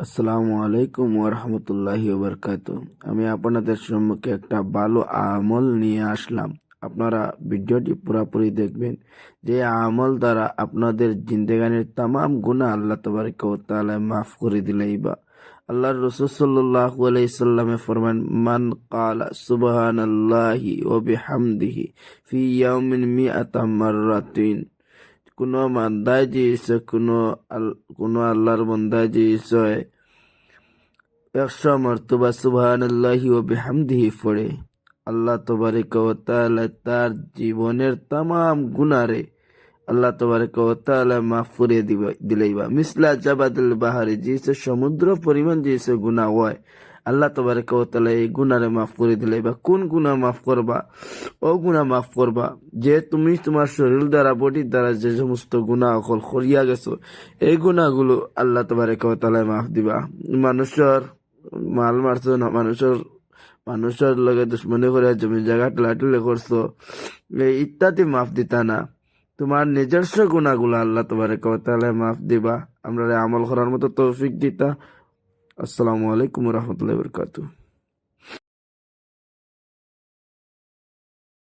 আসসালামু আলাইকুম ওরহমতুল্লাহি ওবরকাতুহ। আমি আপনাদের সম্মুখে একটা ভালো আমল নিয়ে আসলাম। আপনারা ভিডিওটি পুরোপুরি দেখবেন। যে আমল দ্বারা আপনাদের জিন্দেগানির তামাম গুনাহ আল্লাহ তাবারaka ওয়া তাআলা মাফ করে দিলেইবা। আল্লাহর রাসূল সাল্লাল্লাহু আলাইহি সাল্লামে ফরমান, মান ক্বালা সুবহানাল্লাহি ওয়া বিহামদিহি ফি ইয়াউমিন মিআতা মাররাতিন। কোনো বান্দায় যে কোনো আল্লাহর বান্দায় যে 100 মর্তবা সুবহানাল্লাহি ওয়া বিহামদিহি পড়ে, আল্লাহ তাবারaka ওয়া তাআলা তার জীবনের তামাম গুনারে আল্লাহ তাবারaka ওয়া তাআলা মাফ করে দিলেইবা। মিসলা জাবাদুল বাহারি, যে সমুদ্র পরিমাণ যে গুনাহ হয়, আল্লাহ তাবারaka ওয়া তাআলা এই গুনারে মাফ করে দিলেইবা। কোন গুনাহ মাফ করবা? ও গুনাহ মাফ করবা যে তুমি তোমার শরীর দ্বারা, বডির দ্বারা যে সমস্ত গুনাহ অকল করিয়া গেছো, এই গুনাহগুলো আল্লাহ তাবারaka ওয়া তাআলা মাফ দিবা। মানুষের মাল মারছো না, মানুষের লগে দুশ্মনী করে জমি জায়গা টেলাটেলি করছো, এই ইত্যাদি মাফ দিতা না। তোমার নিজস্ব গুণাগুলো আল্লাহ তাবারaka ওয়া তাআলা মাফ দিবা। আমরা আমল করার মতো তৌফিক দিতা। আসসালামু আলাইকুম ওয়া রাহমাতুল্লাহি ওয়া বারাকাতুহু।